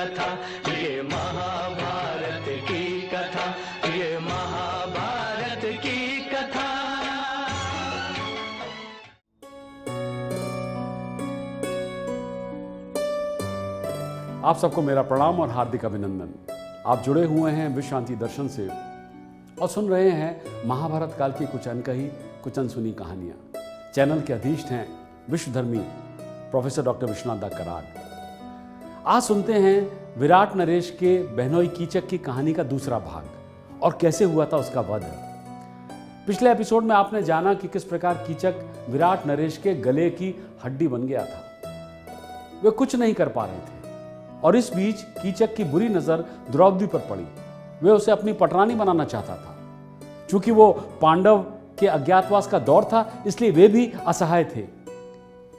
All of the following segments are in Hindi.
कथा, ये महाभारत की कथा, ये महाभारत की कथा। आप सबको मेरा प्रणाम और हार्दिक अभिनंदन। आप जुड़े हुए हैं विश्व शांति दर्शन से और सुन रहे हैं महाभारत काल की कुछ अनकही कुछ अनसुनी कहानियाँ। चैनल के अधीष्ट हैं विश्वधर्मी प्रोफेसर डॉक्टर विश्वनाथ दा कराड। आज सुनते हैं विराट नरेश के बहनोई कीचक की कहानी का दूसरा भाग और कैसे हुआ था उसका वध। पिछले एपिसोड में आपने जाना कि किस प्रकार कीचक विराट नरेश के गले की हड्डी बन गया था। वे कुछ नहीं कर पा रहे थे और इस बीच कीचक की बुरी नजर द्रौपदी पर पड़ी। वे उसे अपनी पटरानी बनाना चाहता था। चूंकि वो पांडव के अज्ञातवास का दौर था, इसलिए वे भी असहाय थे।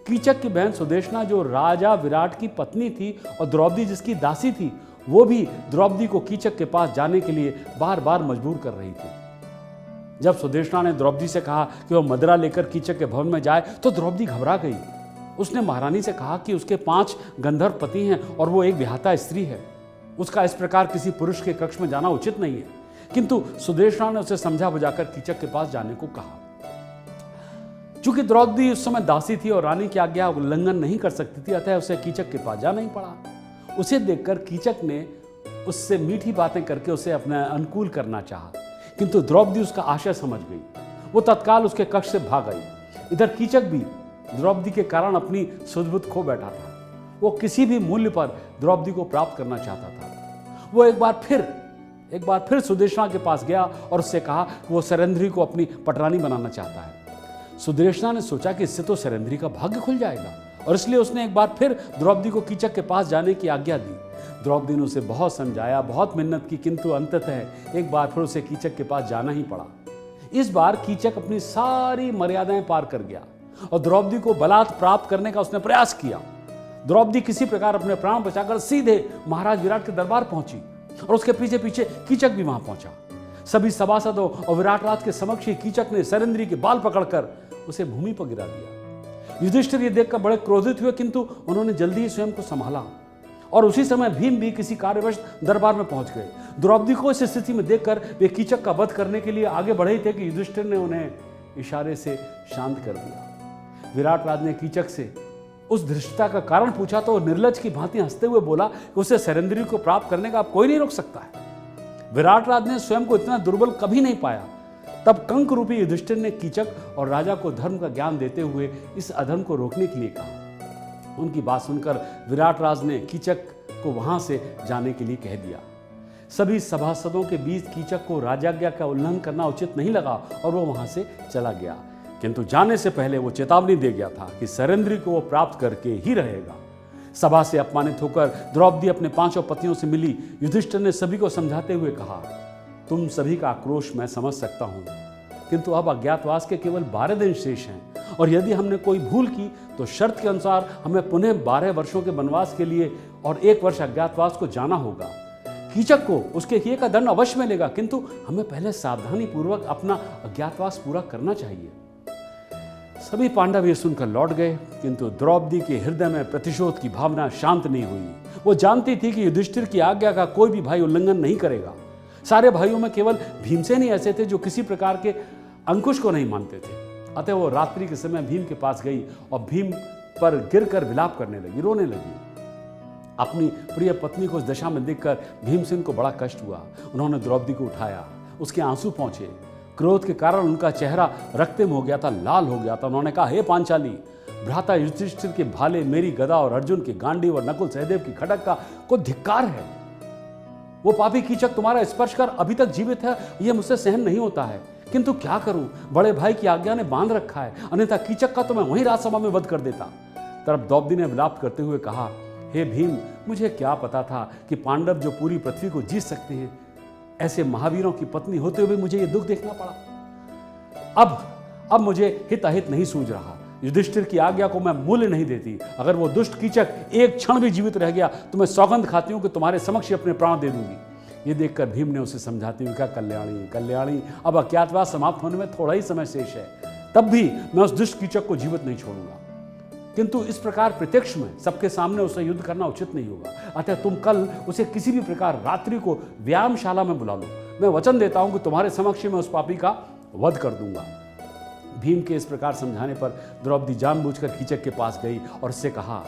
कीचक की बहन सुदेशना, जो राजा विराट की पत्नी थी और द्रौपदी जिसकी दासी थी, वो भी द्रौपदी को कीचक के पास जाने के लिए बार बार मजबूर कर रही थी। जब सुदेशना ने द्रौपदी से कहा कि वह मदिरा लेकर कीचक के भवन में जाए तो द्रौपदी घबरा गई। उसने महारानी से कहा कि उसके 5 गंधर्व पति हैं और वो एक विहाता स्त्री है। उसका इस प्रकार किसी पुरुष के कक्ष में जाना उचित नहीं है। किंतु सुदेशना ने उसे समझा बुझाकर कीचक के पास जाने को कहा। चूंकि द्रौपदी उस समय दासी थी और रानी की आज्ञा उल्लंघन नहीं कर सकती थी, अतः उसे कीचक के पास जाना ही पड़ा। उसे देखकर कीचक ने उससे मीठी बातें करके उसे अपने अनुकूल करना चाहा, किंतु द्रौपदी उसका आशय समझ गई। वो तत्काल उसके कक्ष से भाग गई। इधर कीचक भी द्रौपदी के कारण अपनी सुध-बुध खो बैठा था। वो किसी भी मूल्य पर द्रौपदी को प्राप्त करना चाहता था। वो एक बार फिर सुदेशना के पास गया और उससे कहा कि वो सरेंद्री को अपनी पटरानी बनाना चाहता है। सुदेशना ने सोचा कि इससे तो सरेंद्री का भाग्य खुल जाएगा और इसलिए उसने एक बार फिर द्रौपदी को कीचक के पास जाने की आज्ञा दी। द्रौपदी ने उसे बहुत समझाया, बहुत मिन्नत की, किंतु अंततः एक बार फिर उसे कीचक के पास जाना ही पड़ा। इस बार कीचक अपनी सारी मर्यादाएं पार कर गया और द्रौपदी को बलात् प्राप्त करने का उसने प्रयास किया। द्रौपदी किसी प्रकार अपने प्राण बचाकर सीधे महाराज विराट के दरबार पहुंची और उसके पीछे पीछे कीचक भी वहां पहुंचा। सभी सभासदों और विराट राज के समक्ष ही कीचक ने सरेंद्री के बाल पकड़कर उसे भूमि पर गिरा दिया। युधिष्ठिर ये देखकर बड़े क्रोधित हुए, किंतु उन्होंने जल्दी ही स्वयं को संभाला और उसी समय भीम भी किसी कार्यवश दरबार में पहुंच गए। द्रौपदी को इस स्थिति में देखकर वे कीचक का वध करने के लिए आगे बढ़े ही थे कि युधिष्ठिर ने उन्हें इशारे से शांत कर दिया। विराट राज ने कीचक से उस धृष्टता का कारण पूछा तो निर्लज की भांति हंसते हुए बोला कि उसे सरेंद्री को प्राप्त करने का अब कोई नहीं रोक सकता है। विराट राज ने स्वयं को इतना दुर्बल कभी नहीं पाया। तब कंक रूपी युधिष्ठिर ने कीचक और राजा को धर्म का ज्ञान देते हुए इस अधर्म को रोकने के लिए कहा। उनकी बात सुनकर विराट राज ने कीचक को वहां से जाने के लिए कह दिया। सभी सभासदों के बीच कीचक को राजाज्ञा का उल्लंघन करना उचित नहीं लगा और वो वहां से चला गया। किंतु जाने से पहले वो चेतावनी दे गया था कि सरेंद्री को वो प्राप्त करके ही रहेगा। सभा से अपमानित होकर द्रौपदी अपने 5 पतियों से मिली। युधिष्ठिर ने सभी को समझाते हुए कहा, तुम सभी का आक्रोश मैं समझ सकता हूं, किंतु अब अज्ञातवास के केवल 12 दिन शेष हैं और यदि हमने कोई भूल की तो शर्त के अनुसार हमें पुनः 12 वर्षों के वनवास के लिए और 1 वर्ष अज्ञातवास को जाना होगा। कीचक को उसके किए का दंड अवश्य मिलेगा, किंतु हमें पहले सावधानी पूर्वक अपना अज्ञातवास पूरा करना चाहिए। सभी पांडव ये सुनकर लौट गए, किंतु द्रौपदी के हृदय में प्रतिशोध की भावना शांत नहीं हुई। वो जानती थी कि युधिष्ठिर की आज्ञा का कोई भी भाई उल्लंघन नहीं करेगा। सारे भाइयों में केवल भीमसेन ही ऐसे थे जो किसी प्रकार के अंकुश को नहीं मानते थे। अतः वो रात्रि के समय भीम के पास गई और भीम पर गिरकर विलाप करने लगी, रोने लगी। अपनी प्रिय पत्नी को उस दशा में देखकर भीमसेन को बड़ा कष्ट हुआ। उन्होंने द्रौपदी को उठाया, उसके आंसू पहुंचे। क्रोध के कारण उनका चेहरा रक्तम हो गया था, लाल हो गया था। उन्होंने कहा, हे पांचाली, भ्राता युधिष्ठिर के भाले, मेरी गदा और अर्जुन के गांडीव और नकुल सहदेव की खड्ग का को धिक्कार है। वो पापी कीचक तुम्हारा स्पर्श कर अभी तक जीवित है, यह मुझसे सहन नहीं होता है। किंतु क्या करूं, बड़े भाई की आज्ञा ने बांध रखा है, अन्यथा कीचक का तो मैं वहीं राजसभा में वध कर देता। तब द्रौपदी ने विलाप करते हुए कहा, हे भीम, मुझे क्या पता था कि पांडव जो पूरी पृथ्वी को जीत सकते हैं, ऐसे महावीरों की पत्नी होते हुए मुझे ये दुख देखना पड़ा। अब मुझे हित अहित नहीं सूझ रहा। युधिष्ठिर की आज्ञा को मैं मूल्य नहीं देती। अगर वो दुष्ट कीचक एक क्षण भी जीवित रह गया तो मैं सौगंध खाती हूं कि तुम्हारे समक्ष अपने प्राण दे दूंगी। ये देखकर भीम ने उसे समझाते हुए कहा, कल्याणी कल्याणी, अब अज्ञातवास समाप्त होने में थोड़ा ही समय शेष है, तब भी मैं उस दुष्ट कीचक को जीवित नहीं छोड़ूंगा। किंतु इस प्रकार प्रत्यक्ष में सबके सामने उसे युद्ध करना उचित नहीं होगा। अतः तुम कल उसे किसी भी प्रकार रात्रि को व्यायामशाला में बुला लो। मैं वचन देता हूं कि तुम्हारे समक्ष में उस पापी का वध कर दूंगा। भीम के इस प्रकार समझाने पर द्रौपदी जानबूझकर कीचक के पास गई और उससे कहा,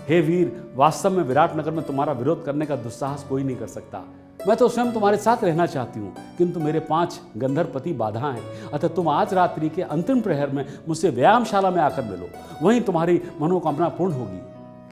हे वीर, वास्तव में विराट नगर में तुम्हारा विरोध करने का दुस्साहस कोई नहीं कर सकता। मैं तो स्वयं तुम्हारे साथ रहना चाहती हूँ, किंतु मेरे 5 गंधर्वपति बाधा हैं। अतः तुम आज रात्रि के अंतिम प्रहर में मुझसे व्यायामशाला में आकर मिलो, वहीं तुम्हारी मनोकामना पूर्ण होगी।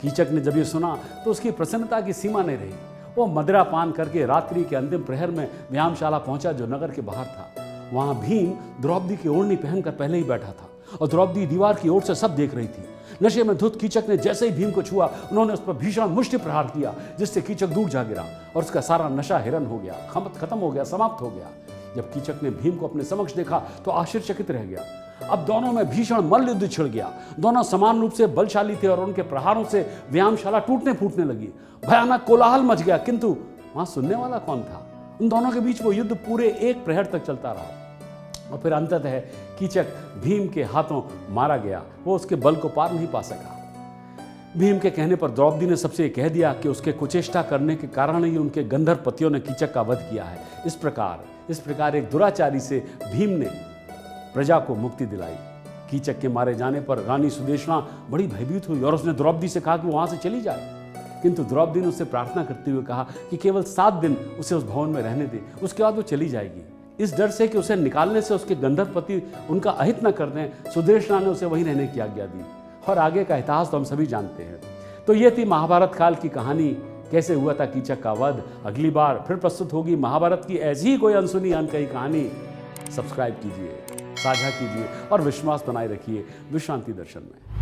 कीचक ने जब ये सुना तो उसकी प्रसन्नता की सीमा नहीं रही। वो मदिरा पान करके रात्रि के अंतिम प्रहर में व्यायामशाला पहुंचा, जो नगर के बाहर था। वहां भीम द्रौपदी की ओढ़नी पहनकर पहले ही बैठा था और द्रौपदी दीवार की ओर से सब देख रही थी। नशे में धुत कीचक ने जैसे ही भीम को छुआ, उन्होंने उस पर भीषण मुष्टि प्रहार किया, जिससे कीचक दूर जा गिरा और उसका सारा नशा हिरन हो गया, खत्म हो गया, समाप्त हो गया। जब कीचक ने भीम को अपने समक्ष देखा तो आश्चर्यचकित रह गया। अब दोनों में भीषण मल्ल युद्ध छिड़ गया। दोनों समान रूप से बलशाली थे और उनके प्रहारों से व्यायामशाला टूटने फूटने लगी। भयानक कोलाहल मच गया, किंतु वहां सुनने वाला कौन था? उन दोनों के बीच वो युद्ध पूरे 1 प्रहर तक चलता रहा और फिर अंततः कीचक भीम के हाथों मारा गया। वो उसके बल को पार नहीं पा सका। भीम के कहने पर द्रौपदी ने सबसे कह दिया कि उसके कुचेष्टा करने के कारण ही उनके गंधर्व पतियों ने कीचक का वध किया है। इस प्रकार एक दुराचारी से भीम ने प्रजा को मुक्ति दिलाई। कीचक के मारे जाने पर रानी सुदेशना बड़ी भयभीत हुई और उसने द्रौपदी से कहा कि वहां से चली जाए, किंतु द्रौपदी ने उससे प्रार्थना करते हुए कहा कि केवल 7 दिन उसे उस भवन में रहने दे, उसके बाद वो चली जाएगी। इस डर से कि उसे निकालने से उसके गंधर्वपति उनका अहित न कर दें, सुदेशना ने उसे वहीं रहने की आज्ञा दी। और आगे का इतिहास तो हम सभी जानते हैं। तो ये थी महाभारत काल की कहानी, कैसे हुआ था कीचक का वध। अगली बार फिर प्रस्तुत होगी महाभारत की ऐसी ही कोई अनसुनी अनकही कहानी। सब्सक्राइब कीजिए, साझा कीजिए और विश्वास बनाए रखिए विश्रांति दर्शन में।